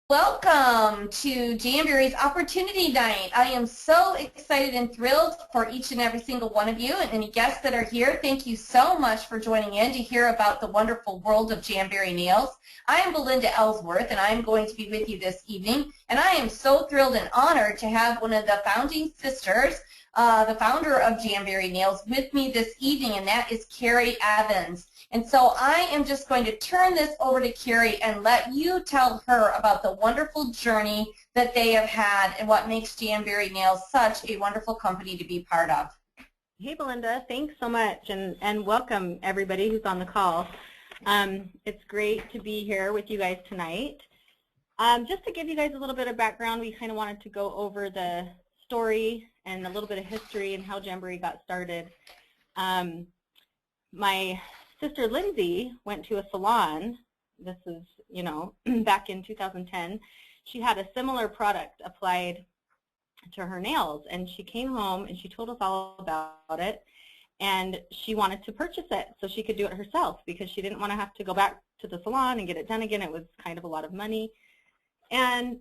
Welcome to Jamberry's Opportunity Night. I am so excited and thrilled for each and every single one of you and any guests that are here. Thank you so much for joining in to hear about the wonderful world of Jamberry nails. I am Belinda Ellsworth, and I am going to be with you this evening. And I am so thrilled and honored to have one of the founding sisters, the founder of Jamberry Nails, with me this evening, and that is Keri Evans. And so I am just going to turn this over to Keri and let you tell her about the wonderful journey that they have had and what makes Jamberry Nails such a wonderful company to be part of. Hey, Belinda. Thanks so much, and welcome everybody who's on the call. It's great to be here with you guys tonight. Just to give you guys a little bit of background, we kind of wanted to go over the story and a little bit of history and how Jamberry got started. My sister Lindsay went to a salon. This is, back in 2010. She had a similar product applied to her nails, and she came home and she told us all about it, and she wanted to purchase it so she could do it herself because she didn't want to have to go back to the salon and get it done again. It was kind of a lot of money. And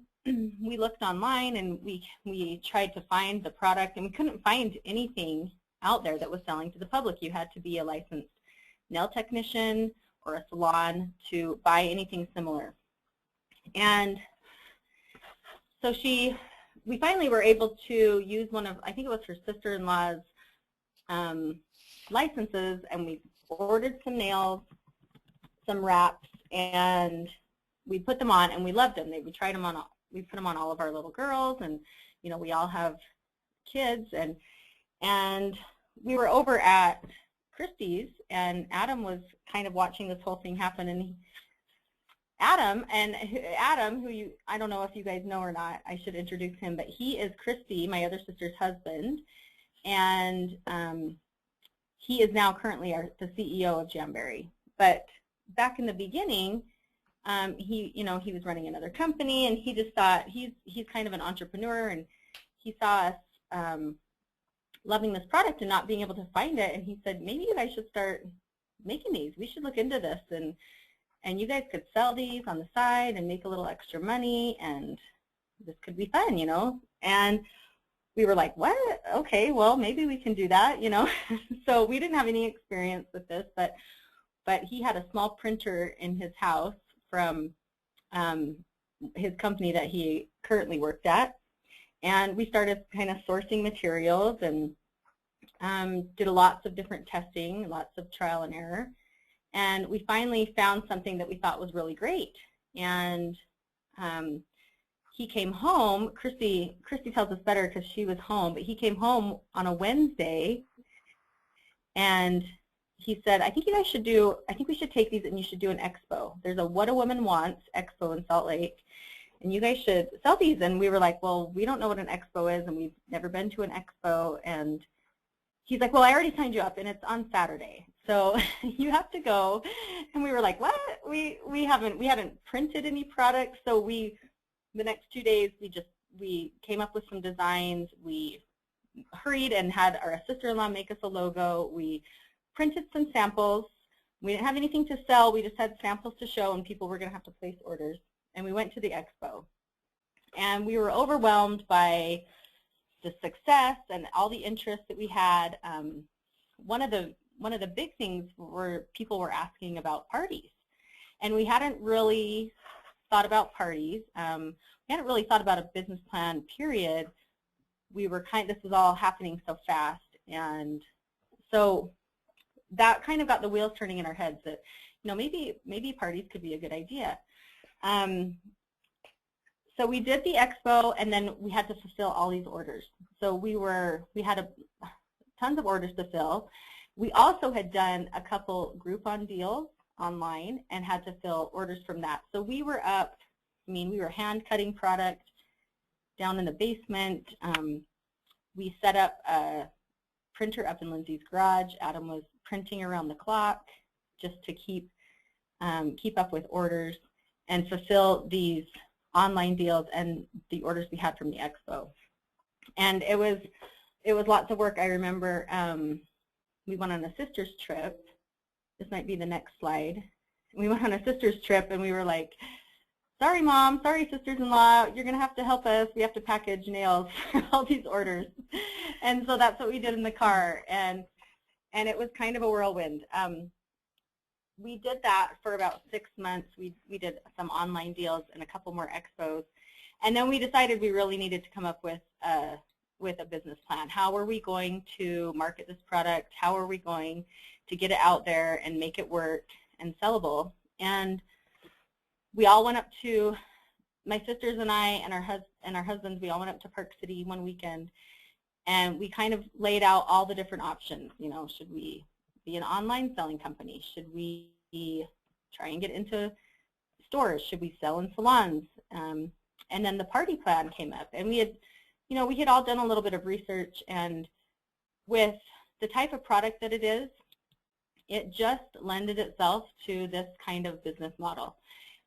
we looked online and we tried to find the product, and we couldn't find anything out there that was selling to the public. You had to be a licensed nail technician or a salon to buy anything similar. And so we finally were able to use one of, I think it was her sister-in-law's licenses, and we ordered some nails, some wraps, and we put them on, and we loved them. We tried them on, we put them on all of our little girls, and we all have kids, and we were over at Christie's, and Adam was kind of watching this whole thing happen, and Adam, who I don't know if you guys know or not, I should introduce him, but he is Christy, my other sister's husband, and he is now currently the CEO of Jamberry. But back in the beginning, he was running another company, and he just thought he's kind of an entrepreneur, and he saw us loving this product and not being able to find it, and he said, maybe you guys should start making these. We should look into this, and you guys could sell these on the side and make a little extra money, and this could be fun, And we were like, what? Okay, well, maybe we can do that, So we didn't have any experience with this, but he had a small printer in his house from his company that he currently worked at. And we started kind of sourcing materials and did lots of different testing, lots of trial and error. And we finally found something that we thought was really great. And he came home. Christy tells us better because she was home, but he came home on a Wednesday, and he said, I think we should take these and you should do an expo. There's a What a Woman Wants expo in Salt Lake, and you guys should sell these. And we were like, well, we don't know what an expo is, and we've never been to an expo. And he's like, well, I already signed you up, and it's on Saturday, so you have to go. And we were like, what? We hadn't printed any products, so the next 2 days we came up with some designs. We hurried and had our sister-in-law make us a logo. We printed some samples. We didn't have anything to sell. We just had samples to show, and people were going to have to place orders. And we went to the expo, and we were overwhelmed by the success and all the interest that we had. One of the big things were people were asking about parties, and we hadn't really thought about parties. We hadn't really thought about a business plan, period. This was all happening so fast, and so that kind of got the wheels turning in our heads that, maybe parties could be a good idea. So we did the expo, and then we had to fulfill all these orders. So we had tons of orders to fill. We also had done a couple Groupon deals online and had to fill orders from that. So we were we were hand cutting product down in the basement. We set up a printer up in Lindsay's garage. Adam was printing around the clock just to keep up with orders and fulfill these online deals and the orders we had from the expo. And it was lots of work. I remember we went on a sister's trip. This might be the next slide. We went on a sister's trip, and we were like, sorry, Mom, sorry, sisters-in-law, you're going to have to help us. We have to package nails for all these orders. And so that's what we did in the car, and it was kind of a whirlwind. We did that for about 6 months. We did some online deals and a couple more expos, and then we decided we really needed to come up with a business plan. How are we going to market this product? How are we going to get it out there and make it work and sellable? And we all went up to, my sisters and I and our husbands, we all went up to Park City one weekend, and we kind of laid out all the different options. You know, should we be an online selling company? Should we try and get into stores? Should we sell in salons? And then the party plan came up, and we had all done a little bit of research, and with the type of product that it is, it just lended itself to this kind of business model.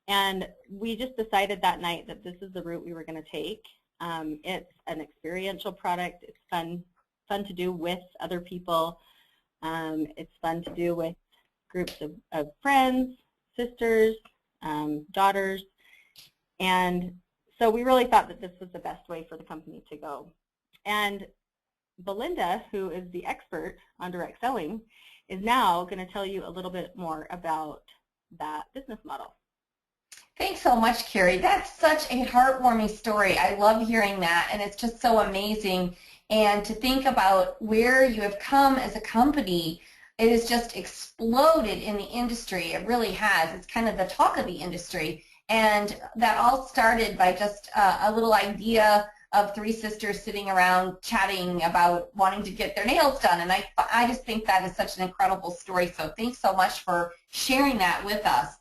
And we just decided that night that this is the route we were going to take. It's an experiential product. It's fun to do with other people. It's fun to do with groups of friends, sisters, daughters. And so we really thought that this was the best way for the company to go. And Belinda, who is the expert on direct selling, is now going to tell you a little bit more about that business model. Thanks so much, Keri. That's such a heartwarming story. I love hearing that, and it's just so amazing. And to think about where you have come as a company, it has just exploded in the industry. It really has. It's kind of the talk of the industry. And that all started by just a little idea of three sisters sitting around chatting about wanting to get their nails done. And I just think that is such an incredible story. So thanks so much for sharing that with us.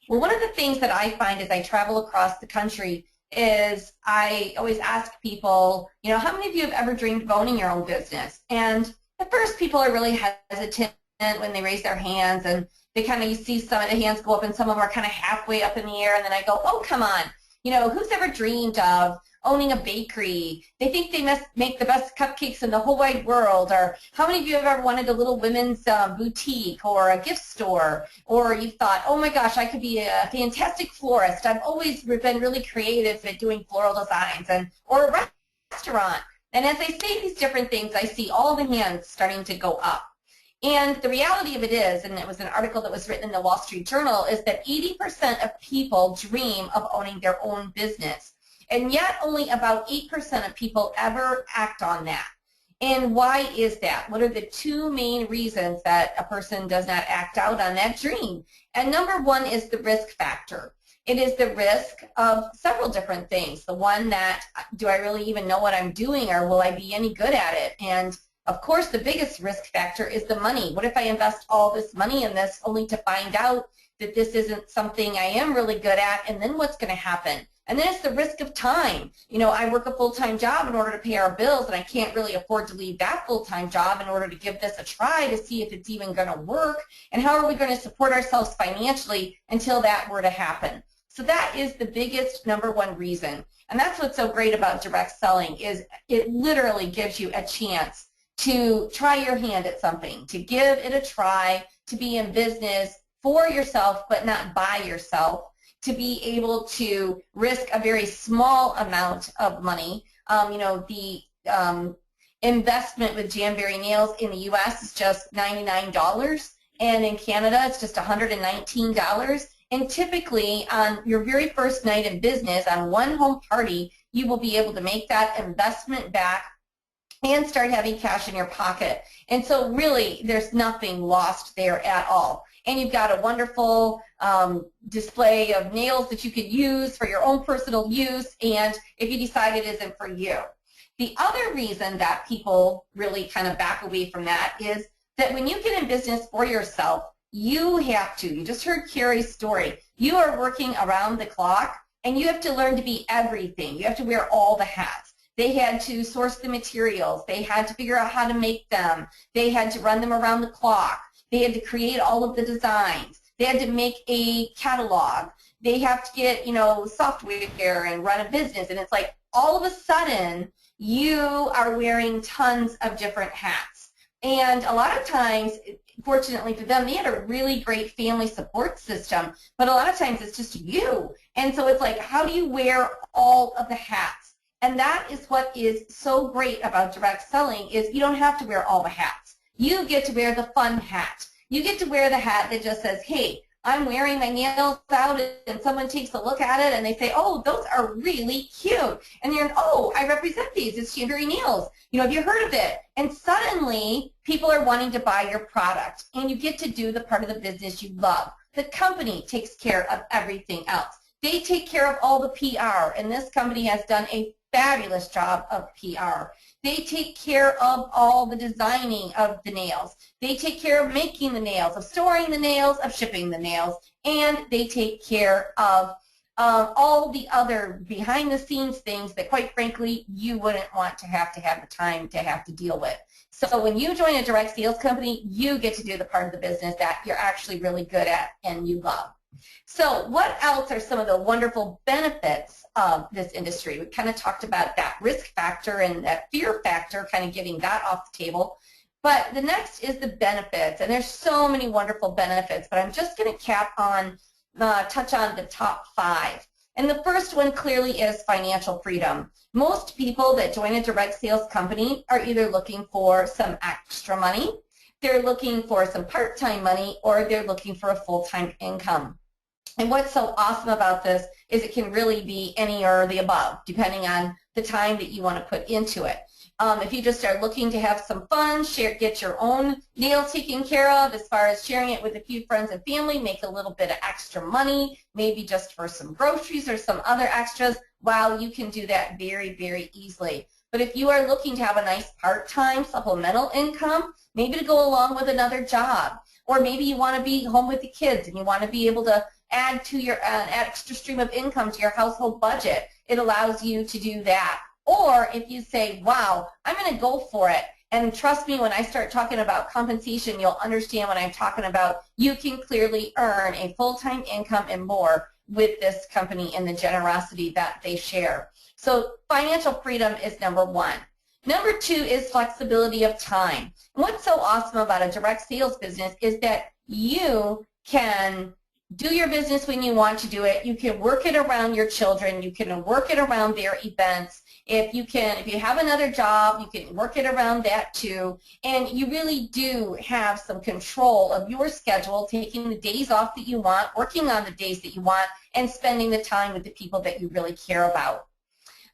Well, one of the things that I find as I travel across the country is I always ask people, how many of you have ever dreamed of owning your own business? And at first people are really hesitant when they raise their hands, and they kind of, you see some of the hands go up and some of them are kind of halfway up in the air, and then I go, oh, come on. Who's ever dreamed of owning a bakery? They think they must make the best cupcakes in the whole wide world. Or how many of you have ever wanted a little women's boutique or a gift store? Or you've thought, oh my gosh, I could be a fantastic florist. I've always been really creative at doing floral designs. Or a restaurant. And as I say these different things, I see all the hands starting to go up. And the reality of it is, and it was an article that was written in the Wall Street Journal, is that 80% of people dream of owning their own business. And yet only about 8% of people ever act on that. And why is that? What are the two main reasons that a person does not act out on that dream? And number one is the risk factor. It is the risk of several different things. The one that, do I really even know what I'm doing, or will I be any good at it? And of course, the biggest risk factor is the money. What if I invest all this money in this only to find out that this isn't something I am really good at, and then what's going to happen? And then it's the risk of time. I work a full-time job in order to pay our bills, and I can't really afford to leave that full-time job in order to give this a try to see if it's even going to work. And how are we going to support ourselves financially until that were to happen? So that is the biggest number one reason. And that's what's so great about direct selling, is it literally gives you a chance to try your hand at something, to give it a try, to be in business for yourself but not by yourself, to be able to risk a very small amount of money. The investment with Jamberry Nails in the U.S. is just $99, and in Canada it's just $119. And typically on your very first night in business, on one home party, you will be able to make that investment back and start having cash in your pocket. And so really, there's nothing lost there at all. And you've got a wonderful display of nails that you could use for your own personal use, and if you decide it isn't for you. The other reason that people really kind of back away from that is that when you get in business for yourself, you have to. You just heard Keri's story. You are working around the clock, and you have to learn to be everything. You have to wear all the hats. They had to source the materials. They had to figure out how to make them. They had to run them around the clock. They had to create all of the designs. They had to make a catalog. They have to get, software and run a business. And it's like all of a sudden you are wearing tons of different hats. And a lot of times fortunately for them, they had a really great family support system, but a lot of times it's just you. And so it's like, how do you wear all of the hats? And that is what is so great about direct selling, is you don't have to wear all the hats. You get to wear the fun hat. You get to wear the hat that just says, hey, I'm wearing my nails out, and someone takes a look at it and they say, oh, those are really cute. And you're, oh, I represent these. It's Jamberry Nails. You know, have you heard of it? And suddenly people are wanting to buy your product, and you get to do the part of the business you love. The company takes care of everything else. They take care of all the PR, and this company has done a fabulous job of PR. They take care of all the designing of the nails. They take care of making the nails, of storing the nails, of shipping the nails, and they take care of all the other behind-the-scenes things that, quite frankly, you wouldn't want to have the time to have to deal with. So when you join a direct sales company, you get to do the part of the business that you're actually really good at and you love. So what else are some of the wonderful benefits of this industry? We kind of talked about that risk factor and that fear factor, kind of getting that off the table. But the next is the benefits, and there's so many wonderful benefits, but I'm just going to touch on the top 5. And the first one clearly is financial freedom. Most people that join a direct sales company are either looking for some extra money, they're looking for some part-time money, or they're looking for a full-time income. And what's so awesome about this is it can really be any or the above, depending on the time that you want to put into it. If you just are looking to have some fun, get your own nails taken care of, as far as sharing it with a few friends and family, make a little bit of extra money, maybe just for some groceries or some other extras, wow, you can do that very, very easily. But if you are looking to have a nice part-time supplemental income, maybe to go along with another job, or maybe you want to be home with the kids and you want to be able to add to your extra stream of income to your household budget, it allows you to do that. Or if you say, wow, I'm going to go for it, and trust me, when I start talking about compensation, you'll understand what I'm talking about. You can clearly earn a full-time income and more with this company and the generosity that they share. So financial freedom is number 1. Number 2 is flexibility of time. And what's so awesome about a direct sales business is that you can do your business when you want to do it. You can work it around your children. You can work it around their events. If you have another job, you can work it around that too. And you really do have some control of your schedule, taking the days off that you want, working on the days that you want, and spending the time with the people that you really care about.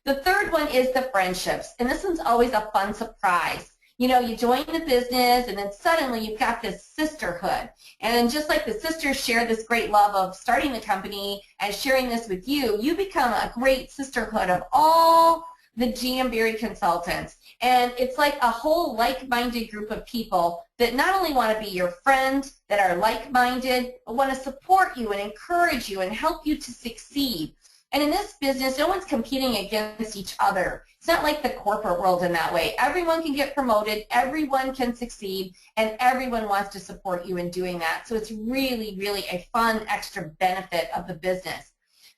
The third one is the friendships, and this one's always a fun surprise. You know, you join the business, and then suddenly you've got this sisterhood. And then just like the sisters share this great love of starting the company and sharing this with you, you become a great sisterhood of all the Jamberry consultants. And it's like a whole like-minded group of people that not only want to be your friend, that are like-minded, but want to support you and encourage you and help you to succeed. And in this business, no one's competing against each other. It's not like the corporate world in that way. Everyone can get promoted, everyone can succeed, and everyone wants to support you in doing that. So it's really, really a fun extra benefit of the business.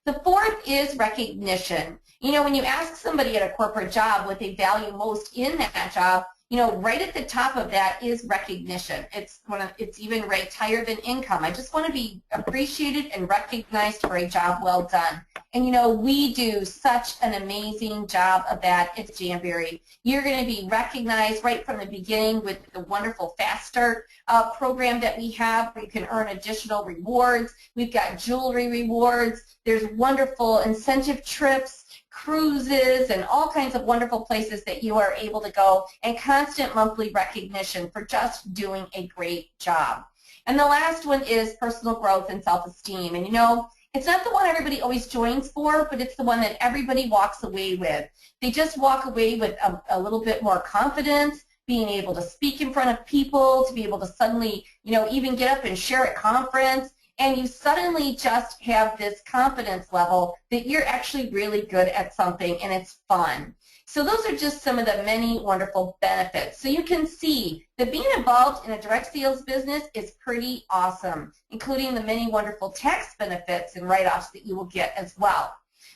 The fourth is recognition. You know, when you ask somebody at a corporate job what they value most in that job, you know, right at the top of that is recognition. It's even ranked higher than income. I just want to be appreciated and recognized for a job well done. And you know, we do such an amazing job of that at Jamberry. You're going to be recognized right from the beginning with the wonderful Fast Start program that we have, where you can earn additional rewards. We've got jewelry rewards. There's wonderful incentive trips, cruises, and all kinds of wonderful places that you are able to go, and constant monthly recognition for just doing a great job. And the last one is personal growth and self-esteem. And you know, it's not the one everybody always joins for, but it's the one that everybody walks away with. They just walk away with a little bit more confidence, being able to speak in front of people, to be able to suddenly, you know, even get up and share at conference. And you suddenly just have this confidence level that you're actually really good at something and it's fun. So those are just some of the many wonderful benefits. So you can see that being involved in a direct sales business is pretty awesome, including the many wonderful tax benefits and write-offs that you will get as well.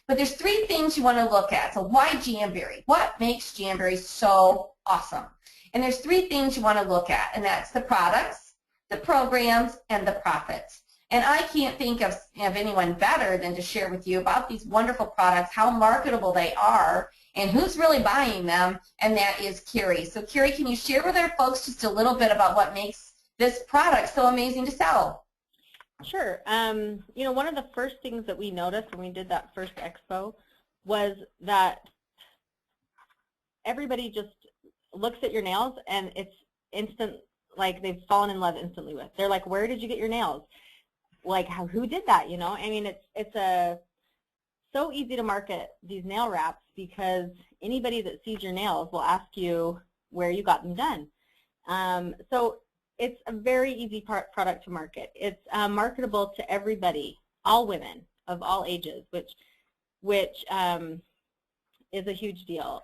But there's 3 things you want to look at. So why Jamberry? What makes Jamberry so awesome? And there's 3 things you want to look at, and that's the products, the programs, and the profits. And I can't think of anyone better than to share with you about these wonderful products, how marketable they are, and who's really buying them, and that is Keri. So Keri, can you share with our folks just a little bit about what makes this product so amazing to sell? Sure. You know, one of the first things that we noticed when we did that first expo was that everybody just looks at your nails and it's instant, like they've fallen in love instantly with. They're like, where did you get your nails? Like, who did that, you know? I mean, it's so easy to market these nail wraps because anybody that sees your nails will ask you where you got them done. So it's a very easy product to market. It's marketable to everybody, all women of all ages, which is a huge deal.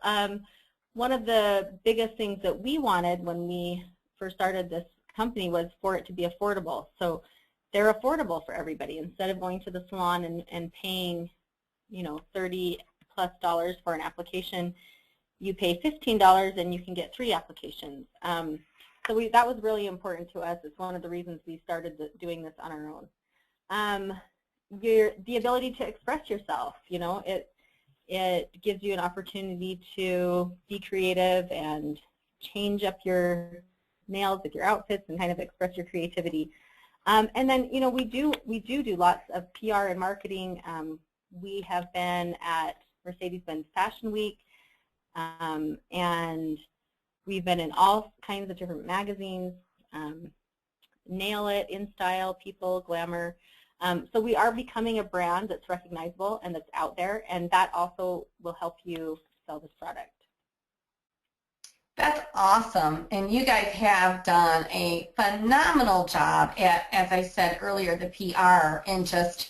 One of the biggest things that we wanted when we first started this company was for it to be affordable. So they're affordable for everybody. Instead of going to the salon and paying, you know, $30+ for an application, you pay $15 and you can get 3 applications. So that was really important to us. It's one of the reasons we started doing this on our own. The ability to express yourself, you know, it gives you an opportunity to be creative and change up your nails with your outfits and kind of express your creativity. And then, you know, we do lots of PR and marketing. We have been at Mercedes-Benz Fashion Week, and we've been in all kinds of different magazines, Nail It, InStyle, People, Glamour. So we are becoming a brand that's recognizable and that's out there, and that also will help you sell this product. That's awesome, and you guys have done a phenomenal job at, as I said earlier, the PR, and just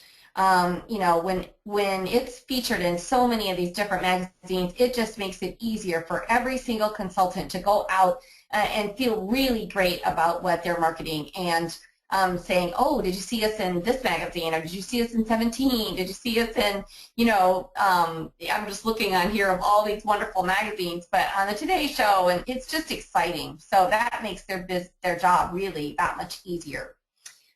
you know, when it's featured in so many of these different magazines, it just makes it easier for every single consultant to go out and feel really great about what they're marketing and saying, oh, did you see us in this magazine, or did you see us in 17? Did you see us in, you know, I'm just looking on here of all these wonderful magazines, but on the Today Show, and it's just exciting. So that makes their job really that much easier.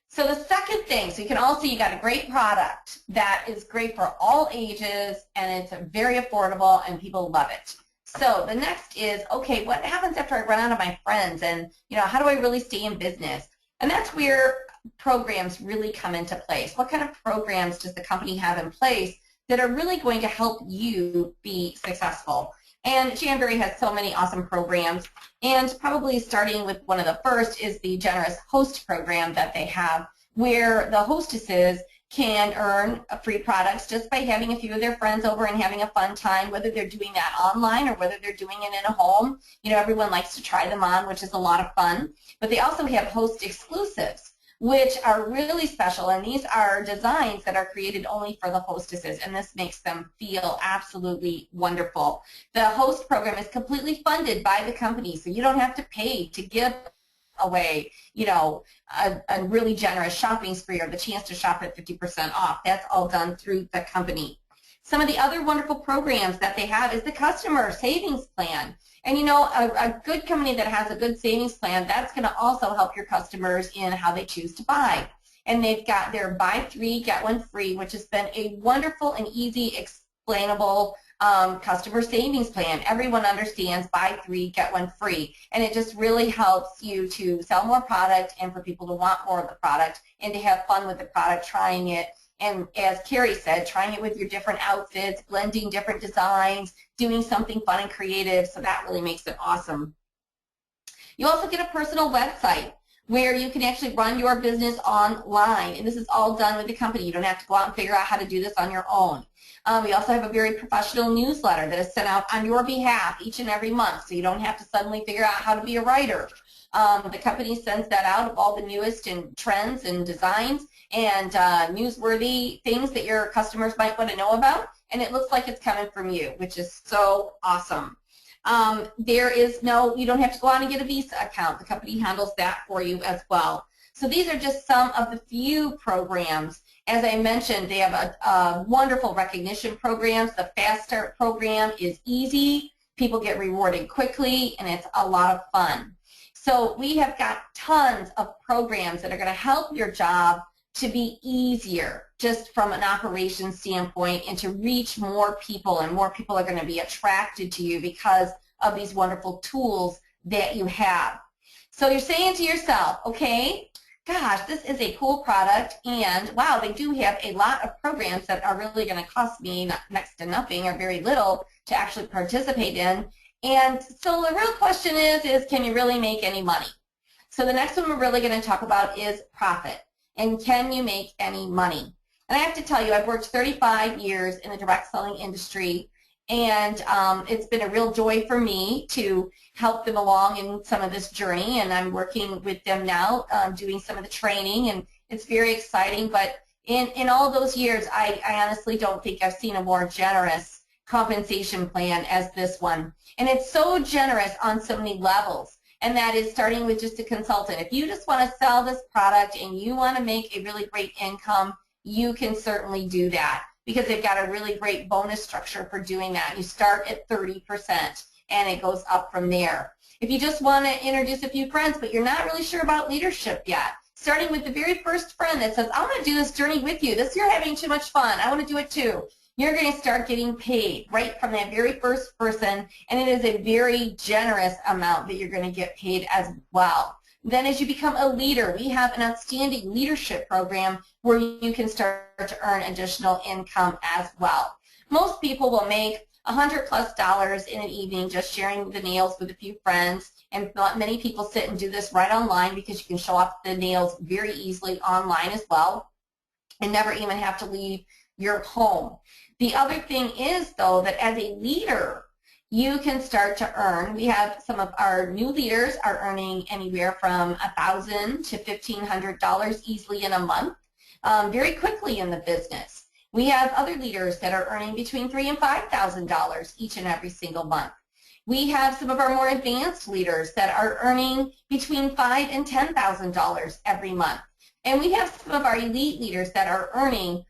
So the second thing, so you can all see you got a great product that is great for all ages, and it's very affordable, and people love it. So the next is, okay, what happens after I run out of my friends, and, you know, how do I really stay in business? And that's where programs really come into place. What kind of programs does the company have in place that are really going to help you be successful? And Jamberry has so many awesome programs, and probably starting with one of the first is the Generous Host program that they have, where the hostesses can earn free products just by having a few of their friends over and having a fun time, whether they're doing that online or whether they're doing it in a home. You know, everyone likes to try them on, which is a lot of fun. But they also have host exclusives, which are really special, and these are designs that are created only for the hostesses, and this makes them feel absolutely wonderful. The host program is completely funded by the company, so you don't have to pay to give away, you know, a really generous shopping spree or the chance to shop at 50% off. That's all done through the company. Some of the other wonderful programs that they have is the customer savings plan. And you know, a good company that has a good savings plan, that's going to also help your customers in how they choose to buy. And they've got their buy 3, get 1 free, which has been a wonderful and easy, explainable customer savings plan. Everyone understands buy 3, get 1 free. And it just really helps you to sell more product and for people to want more of the product and to have fun with the product, trying it. And as Keri said, trying it with your different outfits, blending different designs, doing something fun and creative, so that really makes it awesome. You also get a personal website where you can actually run your business online, and this is all done with the company. You don't have to go out and figure out how to do this on your own. We also have a very professional newsletter that is sent out on your behalf each and every month, so you don't have to suddenly figure out how to be a writer. The company sends that out of all the newest and trends and designs and newsworthy things that your customers might want to know about, and it looks like it's coming from you, which is so awesome. You don't have to go out and get a Visa account. The company handles that for you as well. So these are just some of the few programs. As I mentioned, they have a wonderful recognition programs. The Fast Start program is easy. People get rewarded quickly, and it's a lot of fun. So we have got tons of programs that are going to help your job to be easier just from an operations standpoint and to reach more people, and more people are going to be attracted to you because of these wonderful tools that you have. So you're saying to yourself, okay, gosh, this is a cool product, and wow, they do have a lot of programs that are really going to cost me next to nothing or very little to actually participate in. And so the real question is can you really make any money? So the next one we're really going to talk about is profit, and can you make any money? And I have to tell you, I've worked 35 years in the direct selling industry, and it's been a real joy for me to help them along in some of this journey, and I'm working with them now doing some of the training, and it's very exciting. But in all those years, I honestly don't think I've seen a more generous compensation plan as this one. And it's so generous on so many levels, and that is starting with just a consultant. If you just want to sell this product and you want to make a really great income, you can certainly do that, because they've got a really great bonus structure for doing that. You start at 30% and it goes up from there. If you just want to introduce a few friends but you're not really sure about leadership yet, starting with the very first friend that says, I want to do this journey with you. You're having too much fun. I want to do it too. You're going to start getting paid right from that very first person, and it is a very generous amount that you're going to get paid as well. Then as you become a leader, we have an outstanding leadership program where you can start to earn additional income as well. Most people will make $100+ in an evening just sharing the nails with a few friends, and not many people sit and do this right online, because you can show off the nails very easily online as well and never even have to leave your home. The other thing is, though, that as a leader, you can start to earn. We have some of our new leaders are earning anywhere from $1,000 to $1,500 easily in a month, very quickly in the business. We have other leaders that are earning between $3,000 and $5,000 each and every single month. We have some of our more advanced leaders that are earning between $5,000 and $10,000 every month. And we have some of our elite leaders that are earning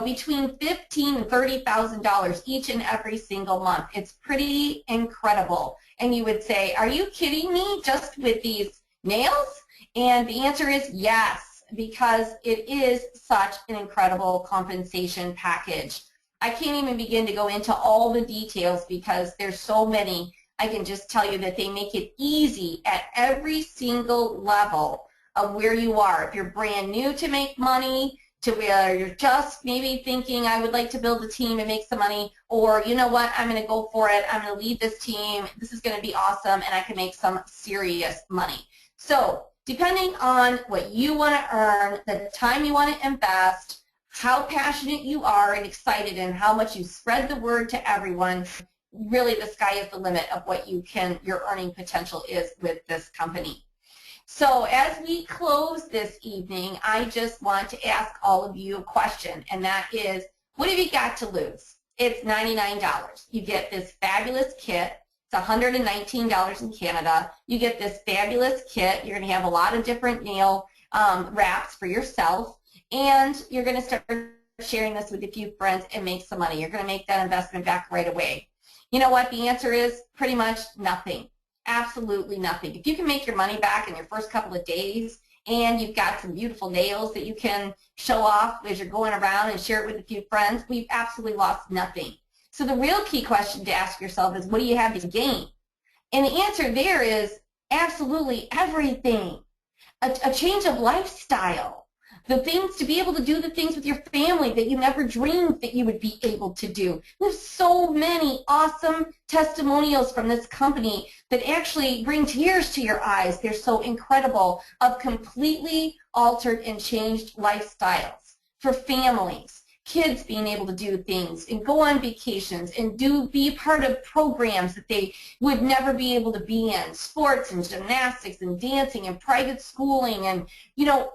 between $15,000 and $30,000 each and every single month. It's pretty incredible. And you would say, are you kidding me, just with these nails? And the answer is yes, because it is such an incredible compensation package. I can't even begin to go into all the details because there's so many. I can just tell you that they make it easy at every single level of where you are. If you're brand new to make money, to where you're just maybe thinking, I would like to build a team and make some money, or you know what, I'm going to go for it, I'm going to lead this team, this is going to be awesome, and I can make some serious money. So depending on what you want to earn, the time you want to invest, how passionate you are and excited, and how much you spread the word to everyone, really the sky is the limit of what your earning potential is with this company. So as we close this evening, I just want to ask all of you a question, and that is, what have you got to lose? It's $99. You get this fabulous kit. It's $119 in Canada. You get this fabulous kit. You're going to have a lot of different nail wraps for yourself, and you're going to start sharing this with a few friends and make some money. You're going to make that investment back right away. You know what? The answer is pretty much nothing. Absolutely nothing. If you can make your money back in your first couple of days, and you've got some beautiful nails that you can show off as you're going around and share it with a few friends, we've absolutely lost nothing. So the real key question to ask yourself is, what do you have to gain? And the answer there is absolutely everything. A change of lifestyle. The things to be able to do the things with your family that you never dreamed that you would be able to do. There's so many awesome testimonials from this company that actually bring tears to your eyes. They're so incredible, of completely altered and changed lifestyles for families. Kids being able to do things and go on vacations and be part of programs that they would never be able to be in, sports and gymnastics and dancing and private schooling and,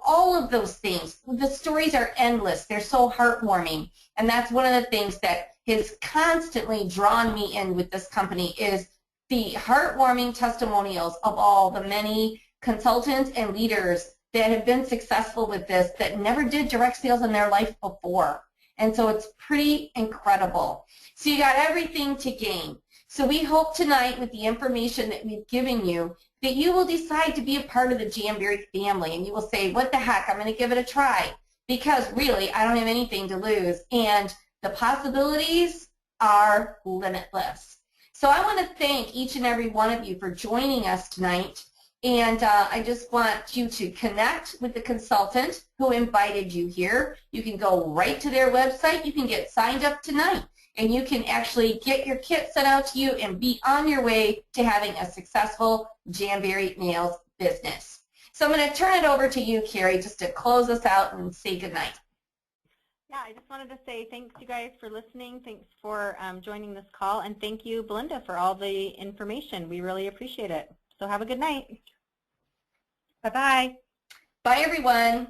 all of those things. The stories are endless. They're so heartwarming. And that's one of the things that has constantly drawn me in with this company, is the heartwarming testimonials of all the many consultants and leaders that have been successful with this that never did direct sales in their life before. And so it's pretty incredible. So you got everything to gain. So we hope tonight, with the information that we've given you, that you will decide to be a part of the Jamberry family, and you will say, what the heck, I'm going to give it a try, because really I don't have anything to lose, and the possibilities are limitless. So I want to thank each and every one of you for joining us tonight, and I just want you to connect with the consultant who invited you here. You can go right to their website. You can get signed up tonight, and you can actually get your kit sent out to you and be on your way to having a successful Jamberry Nails business. So I'm going to turn it over to you, Keri, just to close us out and say goodnight. Yeah, I just wanted to say thanks, you guys, for listening. Thanks for joining this call, and thank you, Belinda, for all the information. We really appreciate it. So have a good night. Bye-bye. Bye, everyone.